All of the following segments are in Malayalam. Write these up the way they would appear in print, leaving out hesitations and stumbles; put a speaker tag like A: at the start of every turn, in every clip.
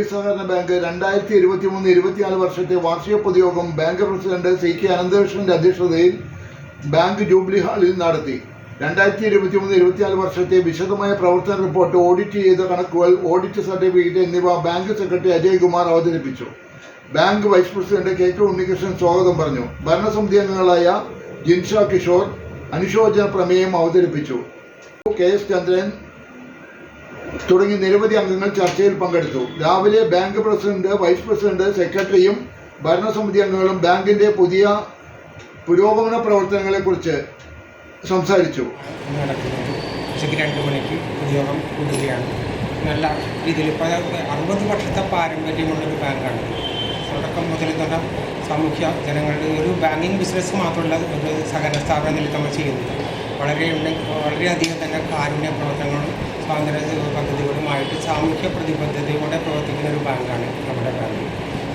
A: കുഴിപ്പള്ളി സഹകരണ ബാങ്ക് 2023-24 വർഷത്തെ വാർഷിക പൊതുയോഗം ബാങ്ക് പ്രസിഡന്റ് CK അനന്തകൃഷ്ണന്റെ അധ്യക്ഷതയിൽ ബാങ്ക് ജൂബിലി ഹാളിൽ നടത്തി. 2023-24 വർഷത്തെ വിശദമായ പ്രവർത്തന റിപ്പോർട്ട്, ഓഡിറ്റ് ചെയ്ത കണക്കുകൾ, ഓഡിറ്റ് സർട്ടിഫിക്കറ്റ് എന്നിവ ബാങ്ക് സെക്രട്ടറി അജയ് കുമാർ അവതരിപ്പിച്ചു. Bank vice president KK Unnikrishnan സ്വാഗതം പറഞ്ഞു. ഭരണസമിതി അംഗങ്ങളായ ജിൻഷ കിഷോർ അനുശോചന പ്രമേയം അവതരിപ്പിച്ചു. KS ചന്ദ്രൻ തുടങ്ങി നിരവധി അംഗങ്ങൾ ചർച്ചയിൽ പങ്കെടുത്തു. രാവിലെ ബാങ്ക് പ്രസിഡന്റ്, വൈസ് പ്രസിഡന്റ്, സെക്രട്ടറിയും ഭരണസമിതി അംഗങ്ങളും ബാങ്കിന്റെ പുതിയ പുരോഗമന പ്രവർത്തനങ്ങളെക്കുറിച്ച് സംസാരിച്ചു.
B: ഉച്ചയ്ക്ക് 2 മണിക്ക് പൊതുയോഗം കൂടുകയാണ്. നല്ല രീതിയിൽ ഇപ്പോൾ 60 വർഷത്തെ പാരമ്പര്യമുള്ളൊരു ബാങ്കാണ്. തുടക്കം മുതൽ തന്നെ സാമൂഹ്യ ജനങ്ങളുടെ ഒരു ബാങ്കിങ് ബിസിനസ് മാത്രമല്ല, ഒരു സഹകരണ സ്ഥാപനത്തിൽ നമ്മൾ ചെയ്യുന്നത് വളരെയധികം തന്നെ കാരുണ്യ പ്രവർത്തനങ്ങളും സ്വാതന്ത്ര്യ പദ്ധതികളുമായിട്ട് സാമൂഹ്യ പ്രതിബദ്ധതയോടെ പ്രവർത്തിക്കുന്ന ഒരു ബാങ്കാണ് നമ്മുടെ ബാങ്ക്.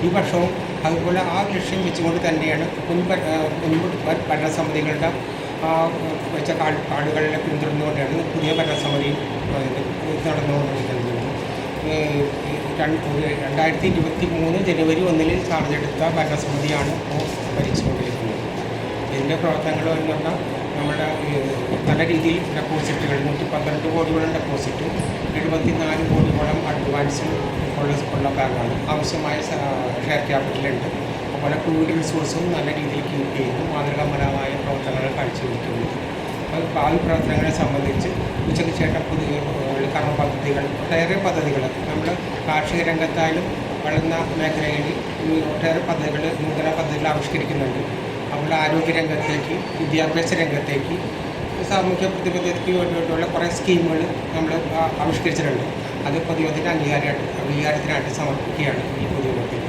B: ഈ വർഷവും അതുപോലെ ആ ലക്ഷ്യം വെച്ചുകൊണ്ട് തന്നെയാണ് ഭരണസമിതികളുടെ വെച്ച കാർഡുകളിലെ പിന്തുടർന്നുകൊണ്ടാണ് പുതിയ ഭരണസമിതി നടന്നുകൊണ്ടിരിക്കുന്നത്. 2023 ജനുവരി 1 ചാർജെടുത്ത ഭരണസമിതിയാണ് ഇപ്പോൾ ഭരിച്ചുകൊണ്ടിരിക്കുന്നത്. ഇതിൻ്റെ പ്രവർത്തനങ്ങൾ എന്ന് പറഞ്ഞാൽ നമ്മുടെ നല്ല രീതിയിൽ ഡെപ്പോസിറ്റുകൾ 112 കോടിയോളം ഡെപ്പോസിറ്റും 74 കോടിയോളം അഡ്വാൻസും ഉള്ള ബാങ്കാണ്. ആവശ്യമായ ഷെയർ ക്യാപിറ്റലുണ്ട്. അതുപോലെ ഫ്ലൂയിഡ് റിസോഴ്സും നല്ല രീതിയിൽ കീപ്പ് ചെയ്യുന്നു. മാതൃകാപരമായ പ്രവർത്തനങ്ങൾ കാഴ്ചവെക്കുന്നു. ഭാവി പ്രവർത്തനങ്ങളെ സംബന്ധിച്ച് ഉച്ചയ്ക്ക് ശേഷം പുതിയ കർമ്മ പദ്ധതികൾ, ഒട്ടേറെ പദ്ധതികൾ നമ്മൾ കാർഷിക രംഗത്തായാലും വളർന്ന മേഖലയിൽ ഒട്ടേറെ പദ്ധതികൾ, നൂതന പദ്ധതികൾ ആവിഷ്കരിക്കുന്നുണ്ട്. നമ്മുടെ ആരോഗ്യ രംഗത്തേക്ക്, വിദ്യാഭ്യാസ രംഗത്തേക്ക്, സാമൂഹ്യ പ്രതിബദ്ധതയ്ക്ക് വേണ്ടിയിട്ടുള്ള കുറേ സ്കീമുകൾ നമ്മൾ ആവിഷ്കരിച്ചിട്ടുണ്ട്. അത് പൊതുയോഗത്തിൻ്റെ അംഗീകാരത്തിനായിട്ട് സമർപ്പിക്കുകയാണ് ഈ പൊതുയോഗത്തിൽ.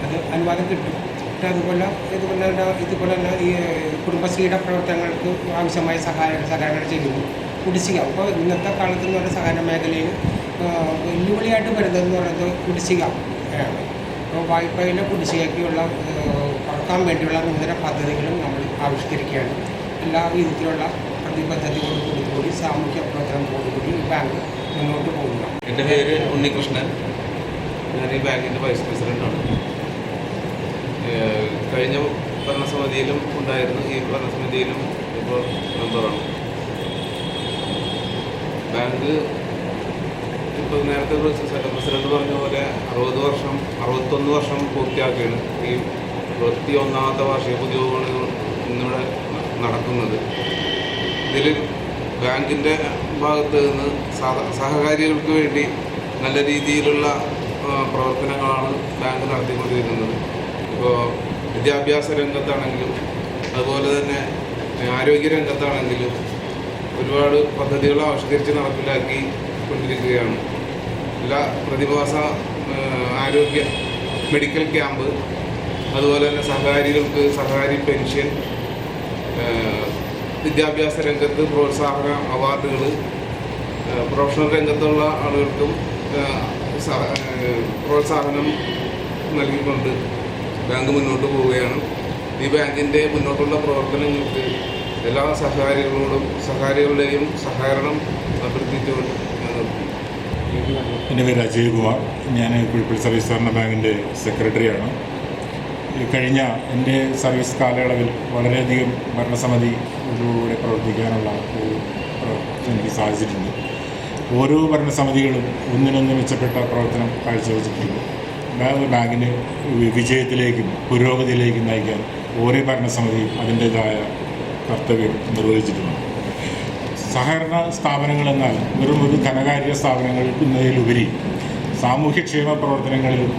B: അത് അനുവാദം കിട്ടും. ഇതുപോലെ തന്നെ ഈ കുടുംബശ്രീയുടെ പ്രവർത്തനങ്ങൾക്ക് ആവശ്യമായ സഹകരണം ചെയ്യുന്നു. കുടിശ്ശിക, അപ്പോൾ ഇന്നത്തെ കാലത്ത് എന്ന് പറയുന്ന സഹകരണ മേഖലയിൽ വെല്ലുവിളിയായിട്ട് വരുന്നതെന്ന് പറയുന്നത് കുടിശ്ശികയാണ്. അപ്പോൾ വായ്പയിലെ കുടിശ്ശികയ്ക്കുള്ള കുറക്കാൻ വേണ്ടിയുള്ള നൂതന പദ്ധതികളും നമ്മൾ ആവിഷ്കരിക്കുകയാണ്. എല്ലാ വിധത്തിലുള്ള പ്രതിബദ്ധതയോടുകൂടി സാമൂഹ്യ പ്രവർത്തനത്തോടുകൂടി ഈ ബാങ്ക് മുന്നോട്ട് പോകുന്നു.
C: എൻ്റെ പേര് ഉണ്ണികൃഷ്ണൻ. ഞാൻ ഈ ബാങ്കിൻ്റെ വൈസ് പ്രസിഡൻ്റാണ്. കഴിഞ്ഞ ഭരണസമിതിയിലും ഉണ്ടായിരുന്നു, ഈ ഭരണസമിതിയിലും ഇപ്പോൾ മെമ്പറാണ്. ബാങ്ക് ഇപ്പോൾ നേരത്തെ പ്രസിഡന്റ് പറഞ്ഞ പോലെ 61 വർഷം പൂർത്തിയാക്കിയാണ്. ഈ 21ാമത്തെ വാർഷിക പൊതുയോഗമാണ് ഇന്നിവിടെ നടക്കുന്നത്. ഇതിൽ ബാങ്കിൻ്റെ ഭാഗത്ത് നിന്ന് സഹകാരികൾക്ക് വേണ്ടി നല്ല രീതിയിലുള്ള പ്രവർത്തനങ്ങളാണ് ബാങ്ക് നടത്തിക്കൊണ്ടിരിക്കുന്നത്. ഇപ്പോൾ വിദ്യാഭ്യാസ രംഗത്താണെങ്കിലും അതുപോലെ തന്നെ ആരോഗ്യ രംഗത്താണെങ്കിലും ഒരുപാട് പദ്ധതികൾ ആവിഷ്കരിച്ച് നടപ്പിലാക്കി കൊണ്ടിരിക്കുകയാണ്. എല്ലാ പ്രതിമാസ ആരോഗ്യ മെഡിക്കൽ ക്യാമ്പ്, അതുപോലെ തന്നെ സഹകാരികൾക്ക് സഹകാരി പെൻഷൻ, വിദ്യാഭ്യാസ രംഗത്ത് പ്രോത്സാഹന അവാർഡുകൾ, പ്രൊഫഷണൽ രംഗത്തുള്ള ആളുകൾക്കും പ്രോത്സാഹനം നൽകിക്കൊണ്ട് ബാങ്ക് മുന്നോട്ട് പോവുകയാണ്. ഈ ബാങ്കിൻ്റെ മുന്നോട്ടുള്ള പ്രവർത്തനങ്ങൾക്ക് എല്ലാ സഹകാരികളുടെയും സഹകരണം അഭ്യർത്ഥിച്ചുകൊണ്ട്
D: എൻ്റെ പേര് അജയ് കുമാർ. ഞാൻ കുഴിപ്പള്ളി സർവീസ് സഹകരണ ബാങ്കിൻ്റെ സെക്രട്ടറിയാണ്. കഴിഞ്ഞ എൻ്റെ സർവീസ് കാലയളവിൽ വളരെയധികം ഭരണസമിതിയിലൂടെ പ്രവർത്തിക്കാനുള്ള എനിക്ക് സാധിച്ചിട്ടുണ്ട്. ഓരോ ഭരണസമിതികളും ഒന്നിനൊന്ന് മെച്ചപ്പെട്ട പ്രവർത്തനം കാഴ്ചവെച്ചിട്ടുണ്ട്. ബാങ്കിന് വിജയത്തിലേക്കും പുരോഗതിയിലേക്കും നയിക്കാൻ ഓരോ ഭരണസമിതിയും അതിൻ്റേതായ കർത്തവ്യം നിർവഹിച്ചിട്ടുണ്ട്. സഹകരണ സ്ഥാപനങ്ങൾ എന്നാൽ വെറും ഒരു ധനകാര്യ സ്ഥാപനങ്ങൾ എന്നതിലുപരി സാമൂഹ്യക്ഷേമ പ്രവർത്തനങ്ങളിലും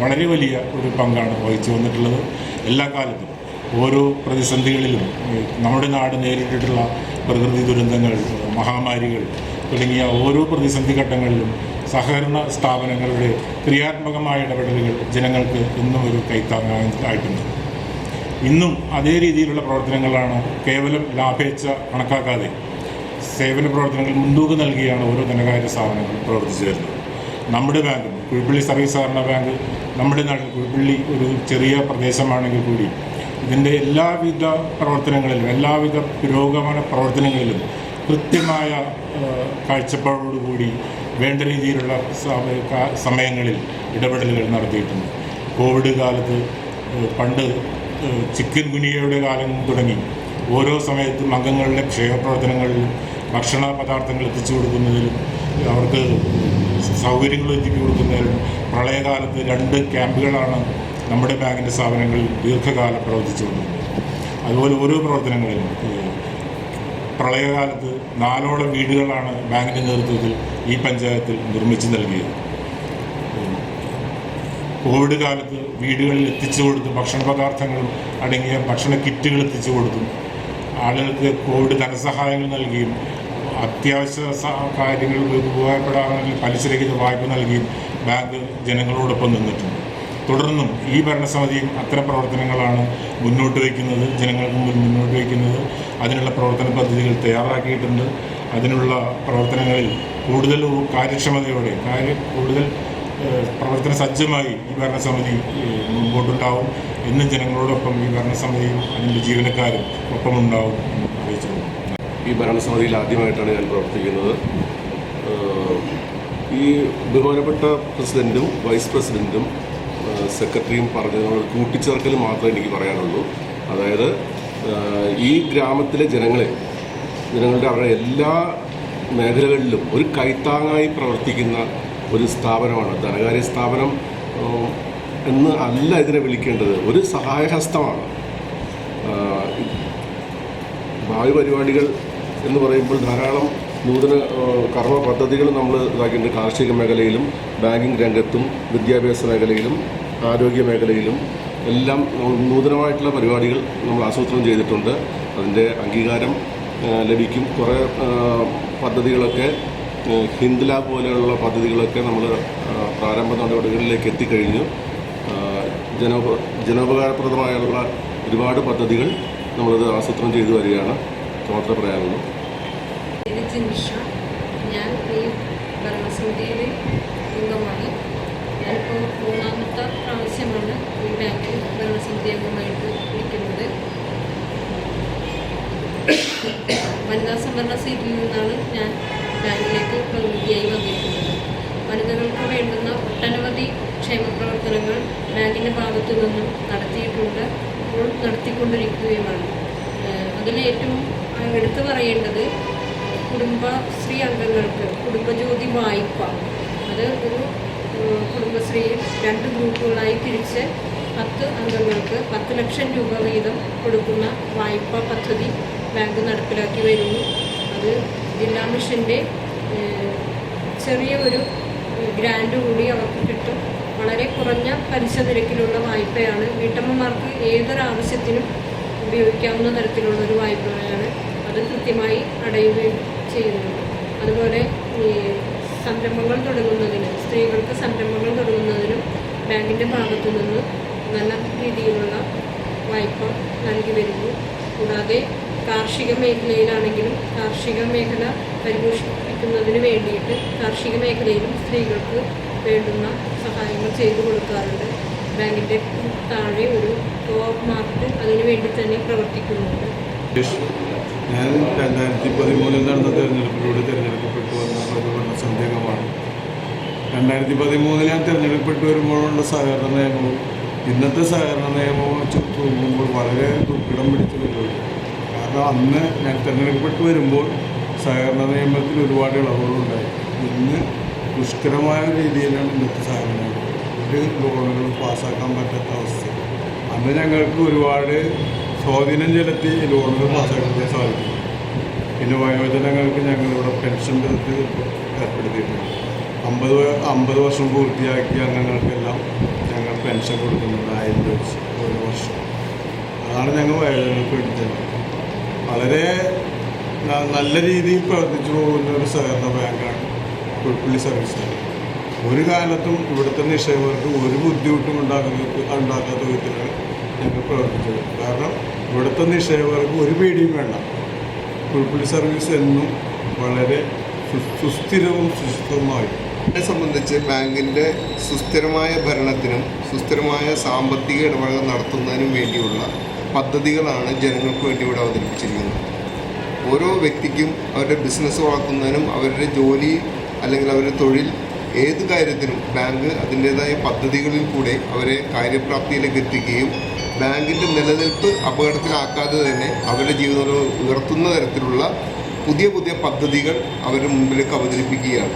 D: വളരെ വലിയ ഒരു പങ്കാണ് വഹിച്ചു വന്നിട്ടുള്ളത്. എല്ലാ കാലത്തും ഓരോ പ്രതിസന്ധികളിലും നമ്മുടെ നാട് നേരിട്ടിട്ടുള്ള പ്രകൃതി ദുരന്തങ്ങൾ, മഹാമാരികൾ തുടങ്ങിയ ഓരോ പ്രതിസന്ധി ഘട്ടങ്ങളിലും സഹകരണ സ്ഥാപനങ്ങളുടെ ക്രിയാത്മകമായ ഇടപെടലുകൾ ജനങ്ങൾക്ക് എന്നും ഒരു കൈത്താങ്ങായിട്ടുണ്ട്. ഇന്നും അതേ രീതിയിലുള്ള പ്രവർത്തനങ്ങളാണ് കേവലം ലാഭേച്ഛ കണക്കാക്കാതെ സേവന പ്രവർത്തനങ്ങൾ മുൻതൂക്കം നൽകിയാണ് ഓരോ ധനകാര്യ സ്ഥാപനങ്ങളും പ്രവർത്തിച്ചു വരുന്നത്. നമ്മുടെ ബാങ്കും, കുഴിപ്പള്ളി സർവീസ് സഹകരണ ബാങ്ക്, നമ്മുടെ നാട്ടിൽ കുഴിപ്പള്ളി ഒരു ചെറിയ പ്രദേശമാണെങ്കിൽ കൂടി ഇതിൻ്റെ എല്ലാവിധ പ്രവർത്തനങ്ങളിലും എല്ലാവിധ പുരോഗമന പ്രവർത്തനങ്ങളിലും കൃത്യമായ കാഴ്ചപ്പാടോടുകൂടി വേണ്ട രീതിയിലുള്ള സമയങ്ങളിൽ ഇടപെടലുകൾ നടത്തിയിട്ടുണ്ട്. കോവിഡ് കാലത്ത് പണ്ട് ചിക്കൻ ഗുനിയയുടെ കാലം തുടങ്ങി ഓരോ സമയത്തും അംഗങ്ങളുടെ ക്ഷേമപ്രവർത്തനങ്ങളിലും ഭക്ഷണ പദാർത്ഥങ്ങൾ എത്തിച്ചു കൊടുക്കുന്നതിലും അവർക്ക് സൗകര്യങ്ങൾ എത്തിച്ചു കൊടുക്കുന്നതിലും പ്രളയകാലത്ത് 2 ക്യാമ്പുകളാണ് നമ്മുടെ ബാങ്കിൻ്റെ സ്ഥാപനങ്ങളിൽ ദീർഘകാലം പ്രവർത്തിച്ചുകൊണ്ടിരുന്നത്. അതുപോലെ ഓരോ പ്രവർത്തനങ്ങളിലും പ്രളയകാലത്ത് 4ഓളം വീടുകളാണ് ബാങ്കിൻ്റെ നേതൃത്വത്തിൽ ഈ പഞ്ചായത്തിൽ നിർമ്മിച്ചു നൽകിയത്. കോവിഡ് കാലത്ത് വീടുകളിൽ എത്തിച്ചു കൊടുത്തും ഭക്ഷണ പദാർത്ഥങ്ങളും അടങ്ങിയ ഭക്ഷണ കിറ്റുകൾ എത്തിച്ചു കൊടുത്തും ആളുകൾക്ക് കോവിഡ് ധനസഹായങ്ങൾ നൽകിയും അത്യാവശ്യ കാര്യങ്ങൾ ഉപയോഗപ്പെടാമെങ്കിൽ പലിശരഹിത വായ്പ നൽകിയും ബാങ്ക് ജനങ്ങളോടൊപ്പം നിന്നിട്ടുണ്ട്. തുടർന്നും ഈ ഭരണസമിതിയും അത്തരം പ്രവർത്തനങ്ങളാണ് മുന്നോട്ട് വയ്ക്കുന്നത്, ജനങ്ങൾക്ക് മുമ്പിൽ മുന്നോട്ട് വയ്ക്കുന്നത്. അതിനുള്ള പ്രവർത്തന പദ്ധതികൾ തയ്യാറാക്കിയിട്ടുണ്ട്. അതിനുള്ള പ്രവർത്തനങ്ങളിൽ കൂടുതൽ കാര്യക്ഷമതയോടെ കൂടുതൽ പ്രവർത്തന സജ്ജമായി ഈ ഭരണസമിതി മുമ്പോട്ടുണ്ടാവും. എന്നും ജനങ്ങളോടൊപ്പം ഈ ഭരണസമിതിയും അതിൻ്റെ ജീവനക്കാരും ഒപ്പമുണ്ടാവും എന്ന് അറിയിച്ചു.
E: ഈ ഭരണസമിതിയിൽ ആദ്യമായിട്ടാണ് ഞാൻ പ്രവർത്തിക്കുന്നത്. ഈ ബഹുമാനപ്പെട്ട പ്രസിഡൻറ്റും വൈസ് പ്രസിഡൻറ്റും സെക്രട്ടറിയും പറഞ്ഞതിനോട് കൂട്ടിച്ചേർക്കൽ മാത്രമേ എനിക്ക് പറയാനുള്ളൂ. അതായത് ഈ ഗ്രാമത്തിലെ ജനങ്ങളുടെ അവരുടെ എല്ലാ മേഖലകളിലും ഒരു കൈത്താങ്ങായി പ്രവർത്തിക്കുന്ന ഒരു സ്ഥാപനമാണ്. ധനകാര്യ സ്ഥാപനം എന്ന് അല്ല ഇതിനെ വിളിക്കേണ്ടത്, ഒരു സഹായഹസ്തമാണ്. ഭാവി പരിപാടികൾ എന്ന് പറയുമ്പോൾ ധാരാളം നൂതന കർമ്മ പദ്ധതികൾ നമ്മൾ ഇതാക്കിയിട്ടുണ്ട്. കാർഷിക മേഖലയിലും ബാങ്കിങ് രംഗത്തും വിദ്യാഭ്യാസ മേഖലയിലും ആരോഗ്യ മേഖലയിലും എല്ലാം നൂതനമായിട്ടുള്ള പരിപാടികൾ നമ്മൾ ആസൂത്രണം ചെയ്തിട്ടുണ്ട്. അതിൻ്റെ അംഗീകാരം ലഭിക്കും. കുറേ പദ്ധതികളൊക്കെ ഹിന്ദ്ല പോലെയുള്ള പദ്ധതികളൊക്കെ നമ്മൾ പ്രാരംഭ നടപടികളിലേക്ക് എത്തിക്കഴിഞ്ഞു. ജനോപകാരപ്രദമായുള്ള ഒരുപാട് പദ്ധതികൾ നമ്മളത് ആസൂത്രണം ചെയ്തു വരികയാണ്. മാത്രമേ പറയാനുള്ളൂ.
F: ഞാൻ ഈ ഭരണസമിതിയിൽ അംഗമാണ്. ഞാനിപ്പോൾ 3ാമത്തെ പ്രാവശ്യമാണ് ഈ ബാങ്കിൽ ഭരണസമിതി അംഗമായിട്ട് ഇരിക്കുന്നത്. വനിതാ സംവരണ സീറ്റിൽ നിന്നാണ് ഞാൻ ബാങ്കിലേക്ക് പ്രതിനിധിയായി വന്നിരിക്കുന്നത്. വനിതകൾക്ക് വേണ്ടുന്ന ഒട്ടനവധി ക്ഷേമ പ്രവർത്തനങ്ങൾ ബാങ്കിൻ്റെ ഭാഗത്തു നിന്നും നടത്തിയിട്ടുണ്ട്, ഇപ്പോൾ നടത്തിക്കൊണ്ടിരിക്കുകയുമാണ്. അതിലേറ്റവും എടുത്തു പറയേണ്ടത് കുടുംബശ്രീ അംഗങ്ങൾക്ക് കുടുംബജ്യോതി വായ്പ, അത് ഒരു കുടുംബശ്രീയിൽ 2 ഗ്രൂപ്പുകളായി തിരിച്ച് 10 അംഗങ്ങൾക്ക് 10 ലക്ഷം രൂപ വീതം കൊടുക്കുന്ന വായ്പാ പദ്ധതി ബാങ്ക് നടപ്പിലാക്കി വരുന്നു. അത് ജില്ലാ മിഷൻ്റെ ചെറിയ ഒരു ഗ്രാൻഡ് കൂടി അവർക്ക് കിട്ടും. വളരെ കുറഞ്ഞ പലിശ നിരക്കിലുള്ള വായ്പയാണ്. വീട്ടമ്മമാർക്ക് ഏതൊരാവശ്യത്തിനും ഉപയോഗിക്കാവുന്ന തരത്തിലുള്ളൊരു വായ്പയാണ്. അത് കൃത്യമായി അടയുകയും ചെയ്യുന്നുണ്ട്. അതുപോലെ ഈ സംരംഭങ്ങൾ തുടങ്ങുന്നതിന്, സ്ത്രീകൾക്ക് സംരംഭങ്ങൾ തുടങ്ങുന്നതിനും ബാങ്കിൻ്റെ ഭാഗത്തു നിന്ന് നല്ല രീതിയിലുള്ള വായ്പ നൽകി വരുന്നു. കൂടാതെ കാർഷിക മേഖലയിലാണെങ്കിലും കാർഷിക മേഖല പരിപോഷിപ്പിക്കുന്നതിന് വേണ്ടിയിട്ട് കാർഷിക മേഖലയിലും സ്ത്രീകൾക്ക് വേണ്ടുന്ന സഹായങ്ങൾ ചെയ്തു കൊടുക്കാറുണ്ട്. ബാങ്കിൻ്റെ താഴെ ഒരു കോഓപ്പ് മാർക്കറ്റ് അതിനു വേണ്ടി തന്നെ പ്രവർത്തിക്കുന്നുണ്ട്.
G: ഞാൻ 2013 നടന്ന തെരഞ്ഞെടുപ്പിലൂടെ തിരഞ്ഞെടുക്കപ്പെട്ടു വന്ന ഒരു ഭരണസമിതി അംഗമാണ്. 2013 ഞാൻ തിരഞ്ഞെടുക്കപ്പെട്ടു വരുമ്പോഴുള്ള സഹകരണ നിയമവും ഇന്നത്തെ സഹകരണ നിയമവും വെച്ച് നോക്കുമ്പോൾ വളരെ ദുർഘടം പിടിച്ചു വരുന്നത്. കാരണം അന്ന് ഞാൻ തിരഞ്ഞെടുക്കപ്പെട്ടു വരുമ്പോൾ സഹകരണ നിയമത്തിൽ ഒരുപാട് ഇളവുകളുണ്ടായി. ഇന്ന് ദുഷ്കരമായ രീതിയിലാണ് ഇന്നത്തെ സഹകരണ നിയമം. ഒരു ലോണുകളും പാസ്സാക്കാൻ പറ്റാത്ത അവസ്ഥ. അന്ന് ഞങ്ങൾക്ക് ഒരുപാട് സ്വാധീനം ചെലുത്തി ലോണുകൾ പാസ്സാക്കാൻ സാധിക്കും. പിന്നെ വയോജനങ്ങൾക്ക് ഞങ്ങളിവിടെ പെൻഷൻ പദ്ധതി ഏർപ്പെടുത്തിയിട്ടുണ്ട്. 50 വർഷം പൂർത്തിയാക്കിയ അംഗങ്ങൾക്കെല്ലാം ഞങ്ങൾ പെൻഷൻ കൊടുക്കുന്നുണ്ട് 1000 രൂപ ഓരോ വർഷം. അതാണ് ഞങ്ങൾ വയോജനങ്ങൾക്ക് എടുത്തത്. വളരെ നല്ല രീതിയിൽ പ്രവർത്തിച്ചു പോകുന്ന ഒരു സഹകരണ ബാങ്കാണ് കുഴിപ്പള്ളി സർവീസ് ബാങ്ക്. ഒരു കാലത്തും ഇവിടുത്തെ നിക്ഷേപകർക്ക് ഒരു ബുദ്ധിമുട്ടും ഉണ്ടാക്കാത്ത വിധത്തിലാണ് ഞങ്ങൾ പ്രവർത്തിച്ചത്. കാരണം ഇവിടുത്തെ നിക്ഷേപകർക്ക് ഒരു പേടിയും വേണ്ട. കുഴിപ്പള്ളി സർവീസ് എന്നും വളരെ സുസ്ഥിരവും സുസ്ഥിരവുമായി.
H: എന്നെ സംബന്ധിച്ച് ബാങ്കിൻ്റെ സുസ്ഥിരമായ ഭരണത്തിനും സുസ്ഥിരമായ സാമ്പത്തിക ഇടപെടൽ നടത്തുന്നതിനും വേണ്ടിയുള്ള പദ്ധതികളാണ് ജനങ്ങൾക്ക് വേണ്ടി ഇവിടെ അവതരിപ്പിച്ചിരിക്കുന്നത്. ഓരോ വ്യക്തിക്കും അവരുടെ ബിസിനസ് വളർത്തുന്നതിനും അവരുടെ ജോലി അല്ലെങ്കിൽ അവരുടെ തൊഴിൽ ഏത് കാര്യത്തിനും ബാങ്ക് അതിൻ്റേതായ പദ്ധതികളിൽ കൂടെ അവരെ കാര്യപ്രാപ്തിയിലേക്ക് എത്തിക്കുകയും ബാങ്കിൻ്റെ നിലനിൽപ്പ് അപകടത്തിലാക്കാതെ തന്നെ അവരുടെ ജീവിതം ഉയർത്തുന്ന തരത്തിലുള്ള പുതിയ പുതിയ പദ്ധതികൾ അവരുടെ മുമ്പിലേക്ക് അവതരിപ്പിക്കുകയാണ്.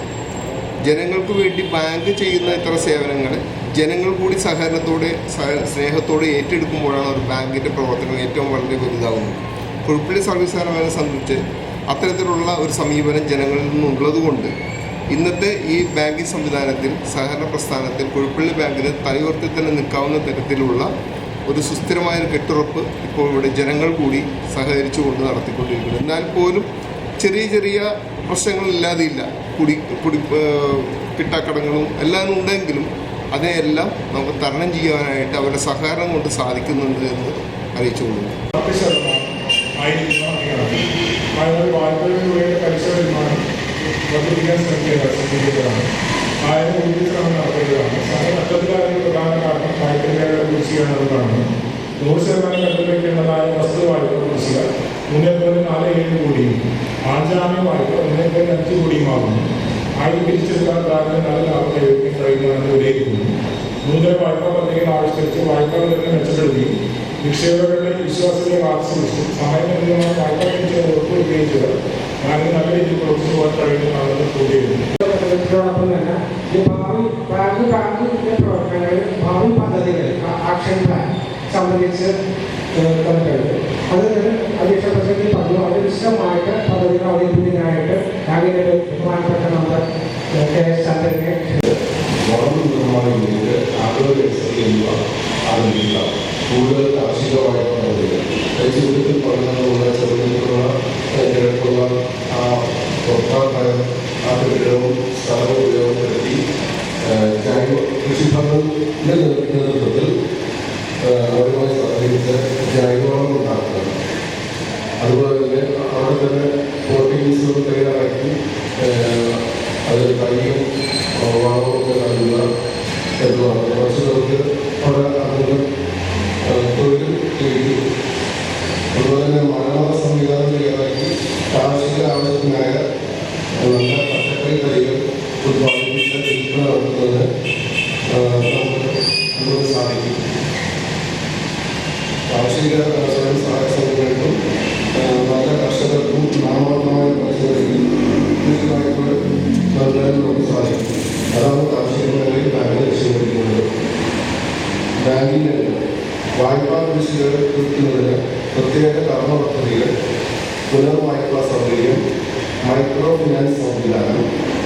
H: ജനങ്ങൾക്ക് വേണ്ടി ബാങ്ക് ചെയ്യുന്ന ഇത്തരം സേവനങ്ങൾ ജനങ്ങൾ കൂടി സഹകരണത്തോടെ സ്നേഹത്തോടെ ഏറ്റെടുക്കുമ്പോഴാണ് ഒരു ബാങ്കിൻ്റെ പ്രവർത്തനം ഏറ്റവും വളരെ വലുതാകുന്നത്. കുഴിപ്പള്ളി സർവീസ് സഹകരണ സംബന്ധിച്ച് അത്തരത്തിലുള്ള ഒരു സമീപനം ജനങ്ങളിൽ നിന്നുള്ളതുകൊണ്ട് ഇന്നത്തെ ഈ ബാങ്കിങ് സംവിധാനത്തിൽ സഹകരണ പ്രസ്ഥാനത്തിൽ കുഴിപ്പള്ളി ബാങ്കിന് തലയുയർത്തി തന്നെ നിൽക്കാവുന്ന തരത്തിലുള്ള ഒരു സുസ്ഥിരമായൊരു കെട്ടുറപ്പ് ഇപ്പോൾ ഇവിടെ ജനങ്ങൾ കൂടി സഹകരിച്ചുകൊണ്ട് നടത്തിക്കൊണ്ടിരിക്കുന്നു. എന്നാൽ പോലും ചെറിയ ചെറിയ പ്രശ്നങ്ങളില്ലാതെയില്ല. കിട്ടാക്കടങ്ങളും എല്ലാം ഉണ്ടെങ്കിലും അതിനെല്ലാം നമുക്ക് തരണം ചെയ്യാനായിട്ട് അവരുടെ സഹകരണം കൊണ്ട് സാധിക്കുന്നുണ്ട് എന്ന് അറിയിച്ചുകൊള്ളുന്നു.
D: വർദ്ധിപ്പിക്കാൻ ശ്രമിക്കേണ്ടതാണ്. നഷ്ടത്തിലായ പ്രധാന കാരണം വായ്പയുടെ കുറിച്ചാണ് കാണുന്നത്. 100% കണ്ടുപിടിക്കേണ്ടതായ വസ്തു വായ്പ കുറിച്ച 3.47 കോടിയും ആജാമ്യ വായ്പ 1.5 കോടിയുമാകുന്നു. ആദ്യം പിരിച്ചെടുക്കാൻ ധാരണ നല്ല ലാഭം കൈവരിക്കാൻ കഴിയുന്നതെന്ന് വിലയിരുത്തുന്നു. നൂതന വായ്പാ പദ്ധതികൾ ആവിഷ്കരിച്ച് വായ്പാ വിതരണം മെച്ചപ്പെടുത്തുകയും നിക്ഷേപകരുടെ വിശ്വാസത്തെ ആകർഷിച്ചു സമയബന്ധിതമായ വായ്പാ ലഭിച്ചത് ഉറപ്പുവയ്ക്കുകയും ചെയ്ത് ബാങ്ക് നല്ല രീതിയിൽ പ്രവർത്തിച്ചു പോകാൻ കഴിയുന്നതാണെന്ന് കൂടിയിരുന്നു.
B: ഇതോടൊപ്പം തന്നെ ഈ ബാങ്കിന്റെ പ്രവർത്തനങ്ങൾ ഭാവി പദ്ധതികൾ ആക്ഷൻ പ്ലാൻ സംബന്ധിച്ച് തന്നിട്ടുണ്ട്. അത് അധ്യക്ഷ പ്രസംഗത്തിൽ പറഞ്ഞു. അത് വിശദമായിട്ട് പദ്ധതികൾ അവതരിപ്പിക്കാനായിട്ട് ബാങ്കിന്റെ ബഹുമാനപ്പെട്ട നമ്മുടെ KS ചന്ദ്രനെ
E: കൂടുതൽ കാർഷികമായ പദ്ധതികൾ ജീവിതത്തിൽ പഠനങ്ങളുള്ള ചെറുപ്പത്തിലുള്ള ജനങ്ങൾക്കുള്ള ആ കെട്ടിടവും സ്ഥലവും ഉപയോഗപ്പെടുത്തി കൃഷിഭവന്റെ നേതൃത്വത്തിൽ അവരുമായി സഹകരിച്ച് ജൈവവളം ഉണ്ടാക്കുന്നത്. അതുപോലെ തന്നെ അവിടെ തന്നെ പ്രോട്ടീൻസുകൾ തയ്യാറാക്കി അത് കൈയും വളവും ഒക്കെ നൽകുക എന്നതാണ്. കർഷകർക്ക് അവിടെ അതിന് തൊഴിൽ ചെയ്തു. അതുപോലെ തന്നെ മഴവള സംവിധാനം തയ്യാറാക്കി കാർഷിക ആവശ്യത്തിനായ നല്ല പച്ചക്കറി തൈകൾ ഉത്പാദിപ്പിച്ച് വിൽപ്പന നടത്തുന്നതിന് നമുക്ക് സാധിക്കും. കാർഷിക സ്വയം സഹായ സംഘങ്ങൾക്കും നല്ല കർഷകർക്കും നാമമാത്രമായ പരിസ്ഥിതി കൃഷി വായ്പകൾ നൽകാൻ നമുക്ക് സാധിക്കും. അതാണ് കാർഷിക മേഖലയിൽ ബാങ്ക് ലക്ഷ്യം വയ്ക്കുന്നത്. ബാങ്കിൻ്റെ വായ്പാ കൃഷികൾ തീർക്കുന്നതിന് പ്രത്യേക കർമ്മ പദ്ധതികൾ, പുനർവായ്പാ സൗകര്യം, മൈക്രോ ഫിനാൻസ് സംവിധാനം,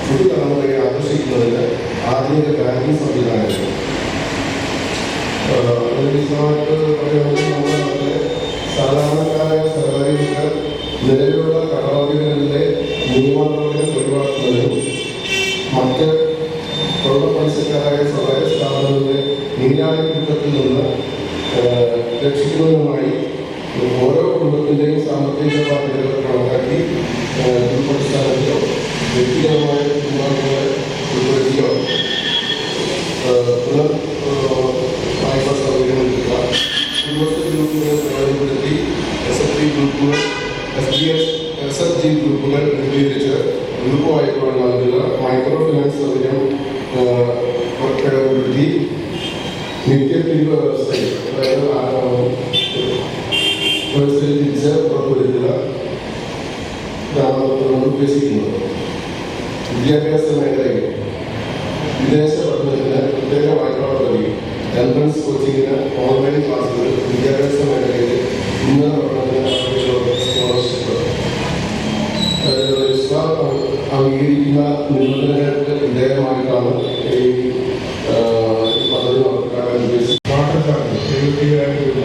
E: പുതുതലമുറയെ ആകർഷിക്കുന്നതിന് ആധുനിക ബാങ്കിങ് സംവിധാനങ്ങൾ. വിശദമായിട്ട് പറയുന്നത് നമ്മുടെ നാട്ടിലെ സാധാരണക്കാരായ സഹകാരികൾക്ക് നിലവിലുള്ള കടബാധ്യതകളിലെ നിയമനടപടികൾ ഒഴിവാക്കുന്നതിനും മറ്റ് തൊഴിൽ പലിശക്കാരായ സ്വകാര്യ സ്ഥാപനങ്ങളുടെ നീരാളി കുറ്റത്തിൽ നിന്ന് രക്ഷിക്കുന്നതിനുമായി ഓരോ കുടുംബത്തിൻ്റെയും സാമ്പത്തിക ബാധ്യതകൾ കണക്കാക്കി കുടുംബാടിസ്ഥാനത്തിലോ വ്യക്തിഗതമായ കുടുംബാംഗങ്ങളെ ഉൾപ്പെടുത്തിയോ പുനർ വായ്പാ സൗകര്യം നൽകുക. കുടുംബശ്രീ ഗ്രൂപ്പുകൾ പ്രയോജനപ്പെടുത്തി SFG ഗ്രൂപ്പുകൾ SFG ഗ്രൂപ്പുകൾ രൂപീകരിച്ച് ഗ്രൂപ്പ് വായ്പകൾ നൽകുക. മൈക്രോ ഫിനാൻസ് സൗകര്യം പ്രയോജനപ്പെടുത്തി നിത്യപിരിവ് വ്യവസ്ഥയിൽ വ്യവസ്ഥയിൽ തിരിച്ച് ഉറപ്പുവരുത്തുക ഗ്രാമത്തിലാണ് ഉദ്ദേശിക്കുന്നത്. വിദ്യാഭ്യാസ മേഖലയിൽ വിദേശ പഠനത്തിന് പ്രത്യേക വായ്പാ പദ്ധതി, എൻട്രൻസ് കോച്ചിങ്ങിന് ഓൺലൈൻ ക്ലാസുകൾ, വിദ്യാഭ്യാസ മേഖലയിൽ ഉന്നത പഠനത്തിന് സ്കോളർഷിപ്പ്, അംഗീകരിക്കുന്ന നിബന്ധനകൾക്ക് വിധേയമായിട്ടാണ് ഈ പദ്ധതി നടപ്പാക്കാൻ ഉദ്ദേശിച്ചത്.
D: വാട്ടർ ചാർജ് 75,000 രൂപ,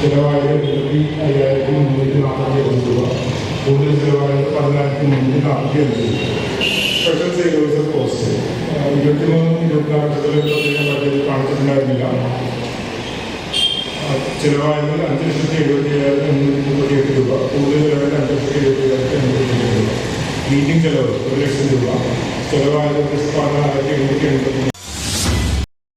D: ചിലവായത് 25,345 രൂപ, കൂടുതൽ ചിലവായത് 10,345 രൂപ. സ്പെഷ്യൽ സേവിങ്സ് പോസ്റ്റ് 23-24 ബഡ്ജറ്റിൽ കാണിച്ചിട്ടുണ്ടായിരുന്നില്ല. ചിലവായത് 5,77,838 രൂപ, കൂടുതൽ ചിലവായത് 5,77,838 രൂപ. മീറ്റിംഗ് ചെലവ് 1,00,000 രൂപ, ചിലവായത് 16,783